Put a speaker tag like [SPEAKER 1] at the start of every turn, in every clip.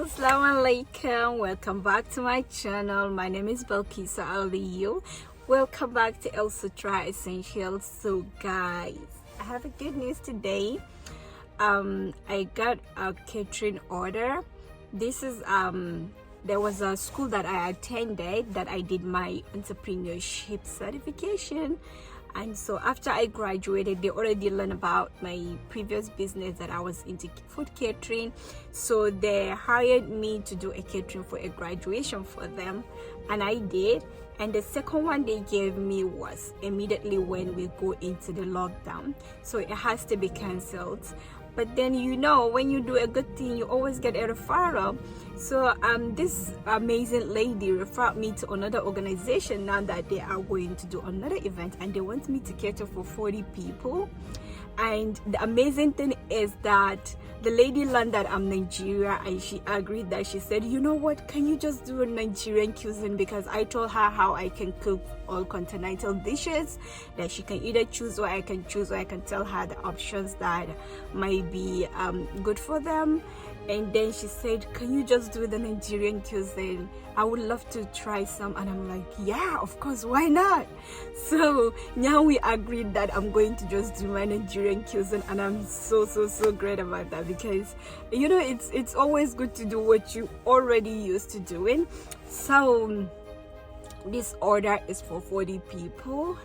[SPEAKER 1] Assalamu alaikum, welcome back to my channel. My name is Belkisa Aliyu. Welcome back to Elsutra Essentials. So guys, I have a good news today. I got a catering order. This is there was a school that I attended that I did my entrepreneurship certification, and so after I graduated, they already learned about my previous business that I was into food catering. So they hired me to do a catering for a graduation for them, and I did. And the second one they gave me was immediately when we go into the lockdown, so it has to be cancelled. But then, you know, when you do a good thing, you always get a referral. So this amazing lady referred me to another organization now that they are going to do another event, and they want me to cater for 40 people. And the amazing thing is that the lady learned that I'm Nigeria, and she agreed. That she said, you know what, can you just do a Nigerian cuisine? Because I told her how I can cook all continental dishes, that she can either choose, or I can choose, or I can tell her the options that might be good for them. And then she said, can you just do the Nigerian cuisine? I would love to try some. And I'm like, yeah, of course, why not? So now we agreed that I'm going to just do my Nigerian cuisine, and I'm so great about that, because you know, it's always good to do what you already used to doing. So this order is for 40 people,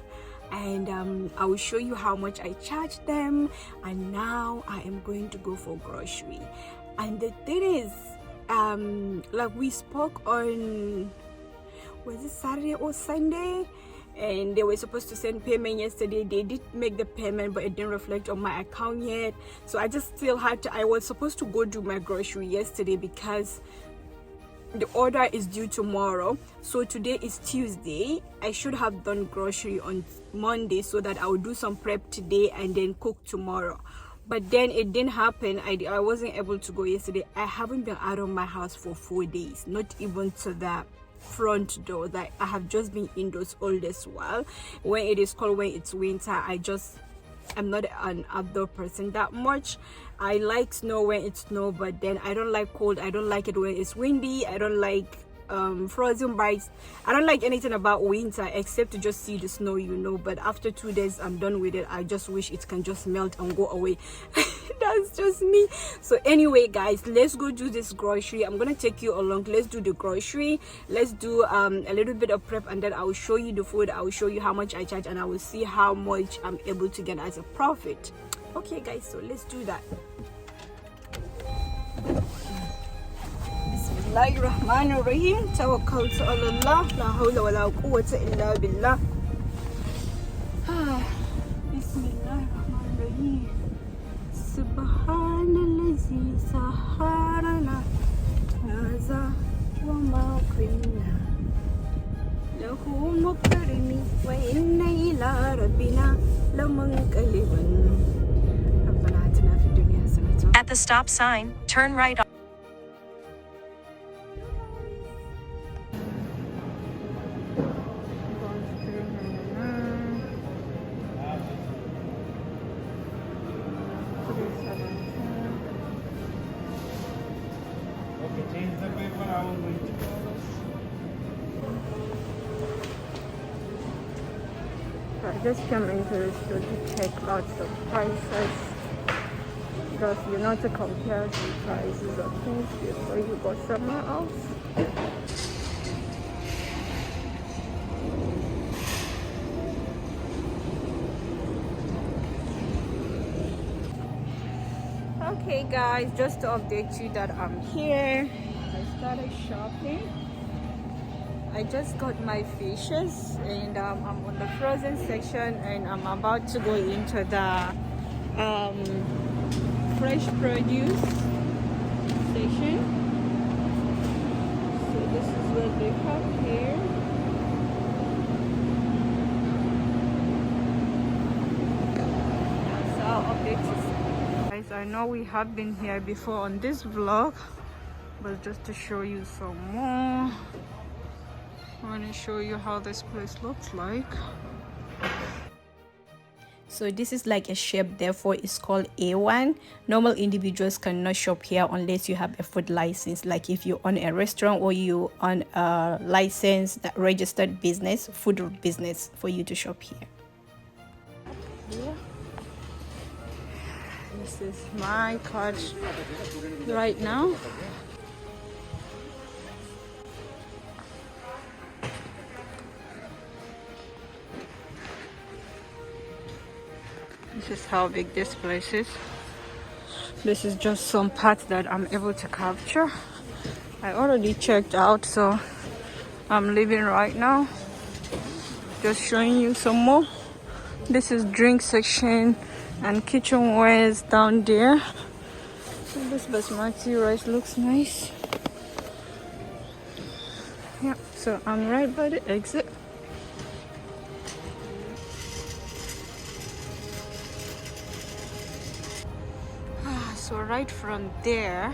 [SPEAKER 1] and I will show you how much I charge them. And now I am going to go for grocery. And the thing is, like we spoke on, was it Saturday or Sunday, and they were supposed to send payment yesterday. They did make the payment, but it didn't reflect on my account yet. So I just still had to, I was supposed to go do my grocery yesterday because the order is due tomorrow. So today is Tuesday. I should have done grocery on Monday so that I would do some prep today and then cook tomorrow. But then it didn't happen. I wasn't able to go yesterday. I haven't been out of my house for 4 days, not even to the front door. That I have just been indoors all this while. When it is cold, when it's winter, I'm not an outdoor person that much. I like snow when it's snow, but then I don't like cold. I don't like it when it's windy. I don't like frozen bites. I don't like anything about winter except to just see the snow, you know. But after 2 days, I'm done with it. I just wish it can just melt and go away. That's just me. So anyway, guys, let's go do this grocery. I'm gonna take you along. Let's do the grocery. Let's do a little bit of prep, and then I will show you the food. I will show you how much I charge, and I will see how much I'm able to get as a profit. Okay guys, so let's do that. Bismillahirrahmanirrahim. Tawakkaltu ala Allah. La hawla wa la quwwata illa billah. Bismillahirrahmanirrahim. Subhanallazi saharana hadha wa ma kunna lahu muqrini wa inna ila rabbina lamunqalibun.
[SPEAKER 2] At the stop sign, turn right on.
[SPEAKER 3] Change the paper, I will wait.
[SPEAKER 1] So I just came into the store to check out the prices, because you know, to compare the prices of things before you go somewhere else. Okay guys, just to update you that I'm here. I started shopping. I just got my fishes, and I'm on the frozen section, and I'm about to go into the fresh produce section. So this is what they have here. So I'll update you. Guys, I know we have been here before on this vlog, but just to show you some more, I want to show you how this place looks like. So this is like a shape, therefore it's called A1. Normal individuals cannot shop here unless you have a food license, like if you own a restaurant or you own a license that registered business, food business, for you to shop here. Yeah. This is my card right now. This is how big this place is. This is just some parts that I'm able to capture. I already checked out, so I'm leaving right now. Just showing you some more. This is drink section and kitchenwares down there. So this basmati rice looks nice. Yeah, so I'm right by the exit. So right from there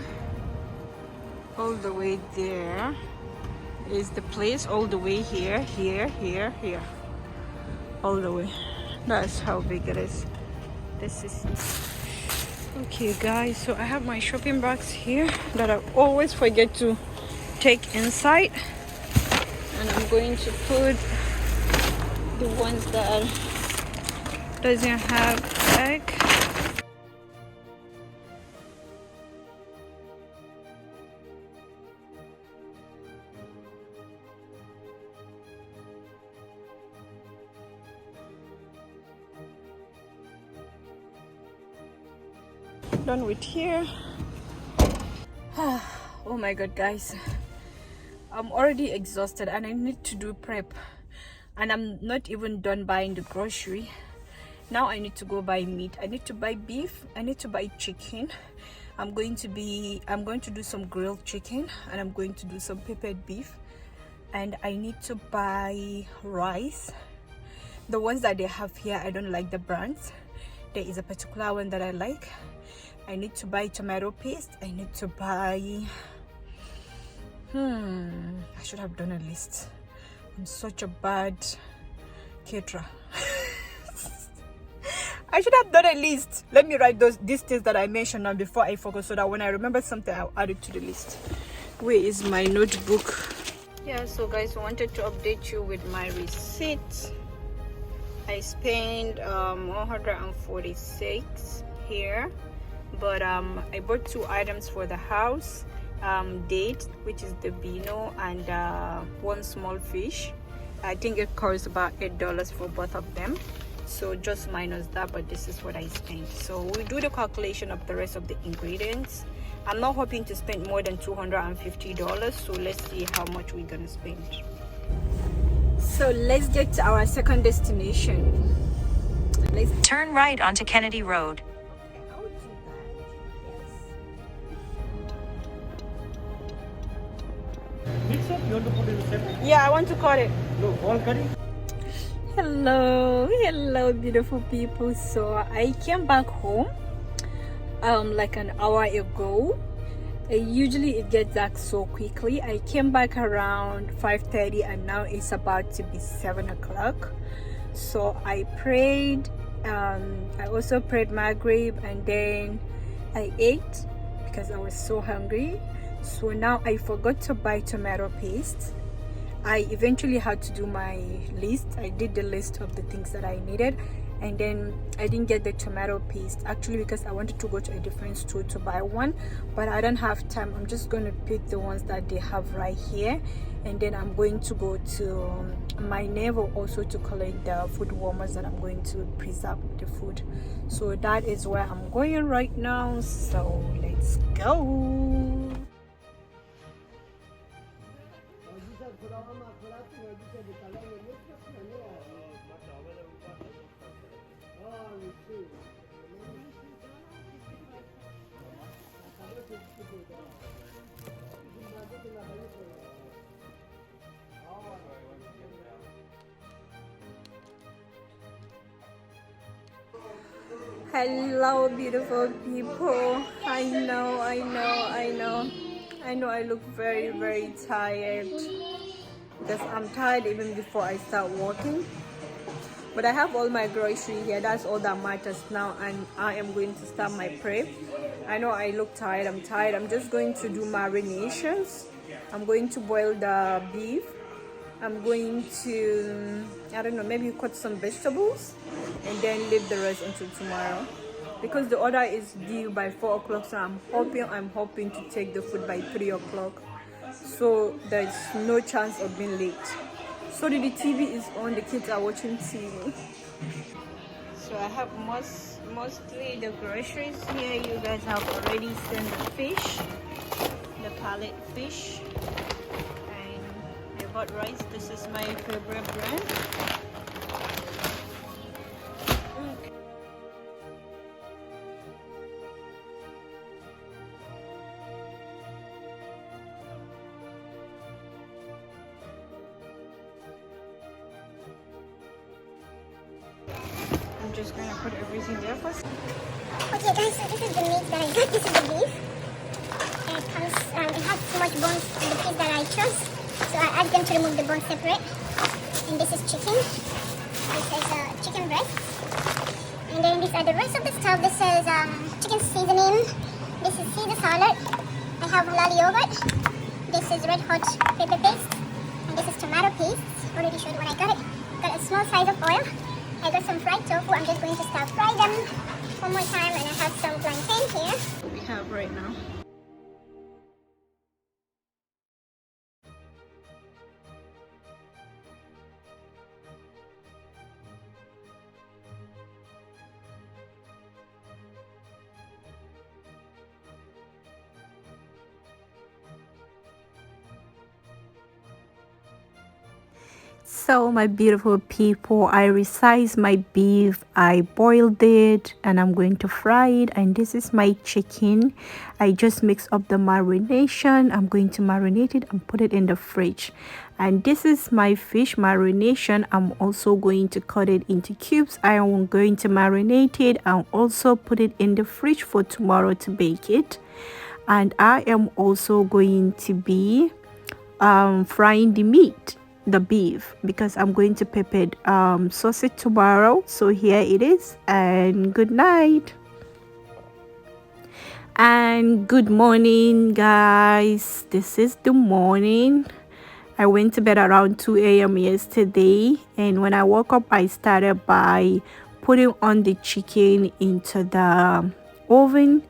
[SPEAKER 1] all the way there is the place, all the way here, all the way. That's how big it is. This is okay, guys. So I have my shopping bags here that I always forget to take inside, and I'm going to put the ones that doesn't have egg. Done with here. Oh my god, guys, I'm already exhausted and I need to do prep, and I'm not even done buying the grocery. Now I need to go buy meat. I need to buy beef, I need to buy chicken. I'm going to do some grilled chicken, and I'm going to do some peppered beef, and I need to buy rice. The ones that they have here, I don't like the brands. There is a particular one that I like. I need to buy tomato paste. I need to buy I should have done a list. I'm such a bad caterer. I should have done a list. Let me write these things that I mentioned now before I forget, so that when I remember something I'll add it to the list. Where is my notebook? Yeah, so guys, I wanted to update you with my receipt. I spent 146 here, but I bought 2 items for the house, date, which is the beano, and 1 small fish. I think it costs about $8 for both of them, so just minus that, but this is what I spent. So we do the calculation of the rest of the ingredients. I'm not hoping to spend more than $250, so let's see how much we're gonna spend. So let's get to our second destination.
[SPEAKER 2] Turn right onto Kennedy Road.
[SPEAKER 3] Mix up, you want to put it in separate?
[SPEAKER 1] Yeah, I want to cut it.
[SPEAKER 3] No, all curry?
[SPEAKER 1] Hello beautiful people. So I came back home like an hour ago. Usually it gets dark so quickly. I came back around 5:30 and now it's about to be 7 o'clock. So I prayed. I also prayed Maghrib, and then I ate because I was so hungry. So now I forgot to buy tomato paste. I eventually had to do my list. I did the list of the things that I needed, and then I didn't get the tomato paste actually because I wanted to go to a different store to buy one, but I don't have time. I'm just going to pick the ones that they have right here, and then I'm going to go to my neighbor also to collect the food warmers that I'm going to preserve the food. So that is where I'm going right now, so let's go. Hello beautiful people. I know I look very tired because I'm tired even before I start walking. But I have all my grocery here. That's all that matters now, and I am going to start my prep. I know I look tired. I'm tired. I'm just going to do marinations. I'm going to boil the beef. I'm going to, I don't know, maybe cut some vegetables and then leave the rest until tomorrow, because the order is due by 4 o'clock. So I'm hoping to take the food by 3 o'clock, so there's no chance of being late. So the TV is on, the kids are watching TV. So I have mostly the groceries here. You guys have already seen the fish, the pallet fish, and I bought rice. This is my favorite brand. I'm just gonna put everything there first.
[SPEAKER 4] Okay guys, so this is the meat that I got. This is the beef. And it comes, it has too much bones in the piece that I chose. So I asked them to remove the bones separate. And this is chicken. This is chicken breast. And then these are the rest of the stuff. This is chicken seasoning. This is Caesar salad. I have halal yogurt. This is red hot pepper paste. And this is tomato paste. Already showed when I got it. Got a small size of oil. I got some fried tofu. I'm just going to start fry them one more time, and I have some plantain here.
[SPEAKER 1] We have right now. So my beautiful people, I resized my beef, I boiled it, and I'm going to fry it. And this is my chicken. I just mixed up the marination. I'm going to marinate it and put it in the fridge. And this is my fish marination. I'm also going to cut it into cubes. I am going to marinate it and also put it in the fridge for tomorrow to bake it. And I am also going to be frying the meat, the beef, because I'm going to pepper sauce it tomorrow. So here it is, and good night and good morning guys. This is the morning. I went to bed around 2 a.m. yesterday, and when I woke up I started by putting on the chicken into the oven.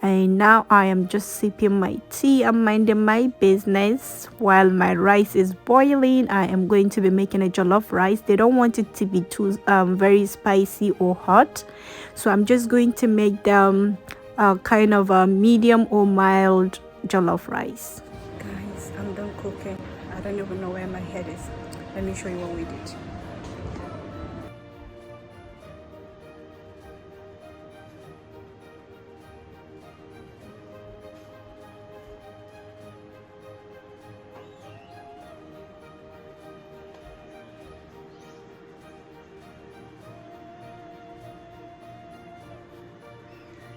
[SPEAKER 1] And now I am just sipping my tea and minding my business while my rice is boiling. I am going to be making a jollof rice. They don't want it to be too very spicy or hot, so I'm just going to make them kind of a medium or mild jollof rice. Guys, I'm done cooking. I don't even know where my head is. Let me show you what we did.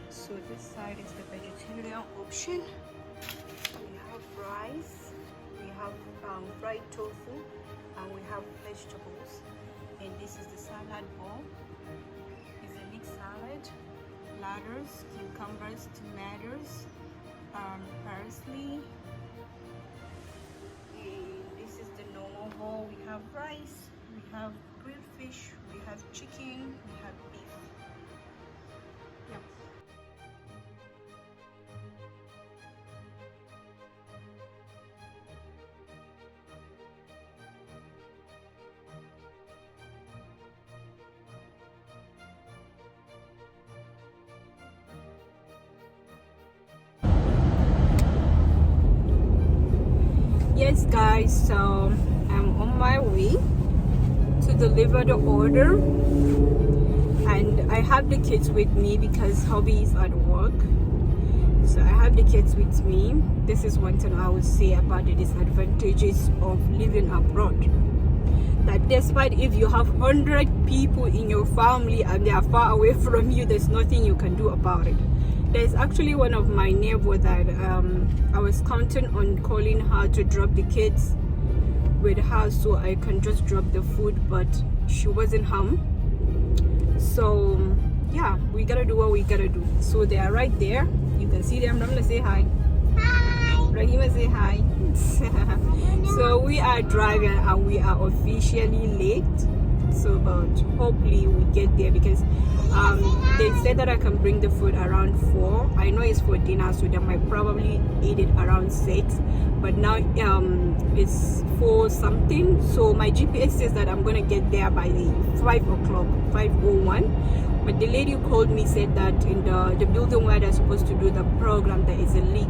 [SPEAKER 1] So this side is the vegetarian option. We have rice, we have fried tofu, and we have vegetables. And this is the salad bowl. It's a mixed salad, lettuce, cucumbers, tomatoes, parsley. And this is the normal bowl. We have rice, we have grilled fish, we have chicken, we have beef. Yep. Yes guys, so I'm on my way to deliver the order, and I have the kids with me because hubby is at work. So I have the kids with me. This is one thing I would say about the disadvantages of living abroad, that despite if you have 100 people in your family and they are far away from you, there's nothing you can do about it. There's actually one of my neighbors that I was counting on calling her to drop the kids with her so I can just drop the food, but she wasn't home. So yeah, we gotta do what we gotta do. So they are right there. You can see them. I'm gonna say hi.
[SPEAKER 4] Hi.
[SPEAKER 1] Rahima, say hi. So we are driving and we are officially late. So but hopefully we get there, because they said that I can bring the food around 4. I know it's for dinner, so they might probably eat it around 6, but now it's 4 something. So my GPS says that I'm gonna get there by 5 o'clock, 5:01. But the lady who called me said that in the building where they're supposed to do the program, there is a leak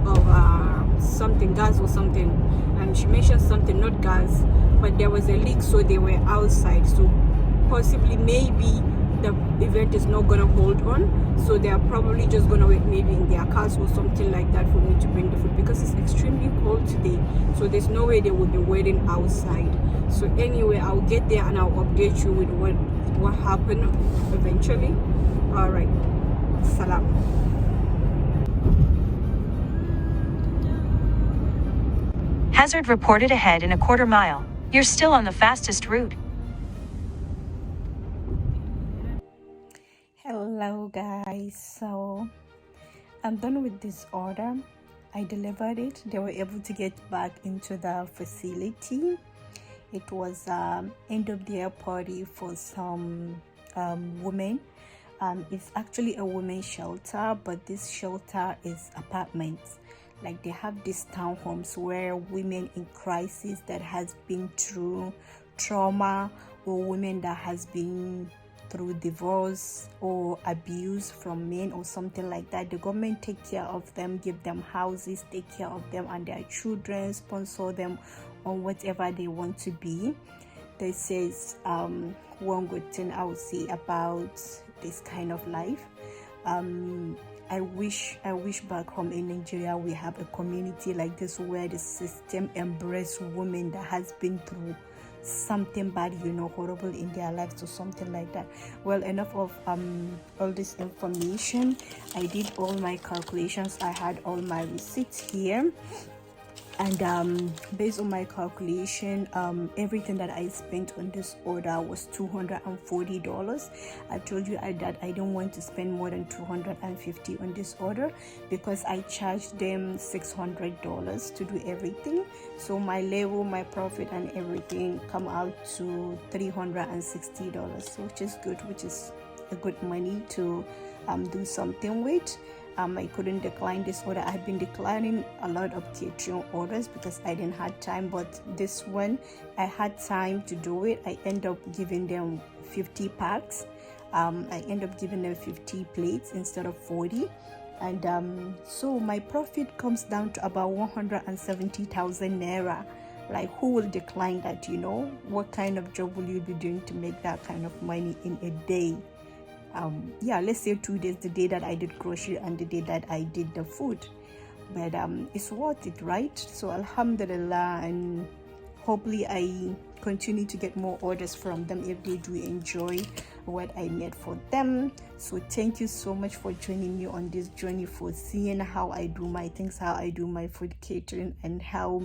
[SPEAKER 1] of something, gas or something. And she mentioned something, not gas, but there was a leak, so they were outside. So possibly, maybe the event is not gonna hold on, so they are probably just gonna wait, maybe in their cars or something like that, for me to bring the food, because it's extremely cold today. So there's no way they will be waiting outside. So anyway, I'll get there and I'll update you with what happened eventually. All right, salam.
[SPEAKER 2] Hazard reported ahead in a quarter mile. You're still on the fastest route.
[SPEAKER 1] Hello guys, so I'm done with this order. I delivered it. They were able to get back into the facility. It was end of the year party for some women. It's actually a women's shelter, but this shelter is apartments. Like they have these townhomes where women in crisis that has been through trauma, or women that has been through divorce or abuse from men or something like that. The government take care of them, give them houses, take care of them and their children, sponsor them on whatever they want to be. This is one good thing I would say about this kind of life. I wish back home in Nigeria we have a community like this, where the system embrace women that has been through something bad, horrible in their lives or something like that. Well, enough of all this information. I did all my calculations. I had all my receipts here, and based on my calculation, everything that I spent on this order was $240. I told you that I don't want to spend more than $250 on this order, because I charged them $600 to do everything. So my label, my profit and everything come out to $360, which is good, which is a good money to do something with. I couldn't decline this order. I've been declining a lot of catering orders because I didn't have time, but this one I had time to do it. I end up giving them 50 packs. I end up giving them 50 plates instead of 40, and so my profit comes down to about 170,000 naira. Like, who will decline that? What kind of job will you be doing to make that kind of money in a day? Yeah, let's say 2 days, the day that I did grocery and the day that I did the food. But it's worth it, right? So alhamdulillah, and hopefully I continue to get more orders from them if they do enjoy what I made for them. So thank you so much for joining me on this journey, for seeing how I do my things, how I do my food catering, and how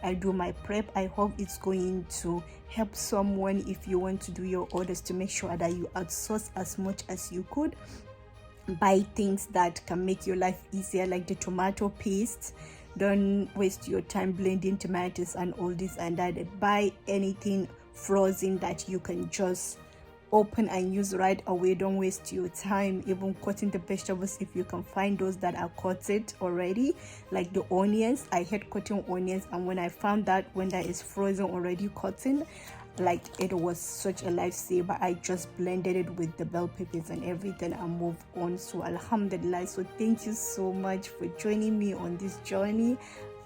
[SPEAKER 1] I do my prep. I hope it's going to help someone if you want to do your orders, to make sure that you outsource as much as you could. Buy things that can make your life easier, like the tomato paste. Don't waste your time blending tomatoes and all this and that. Buy anything frozen that you can just open and use right away. Don't waste your time even cutting the vegetables if you can find those that are cutted already, like the onions. I hate cutting onions, and when I found that when that is frozen already cutting, like, it was such a lifesaver. I just blended it with the bell peppers and everything and moved on. So alhamdulillah. So thank you so much for joining me on this journey,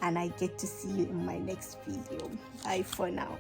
[SPEAKER 1] and I get to see you in my next video. Bye for now.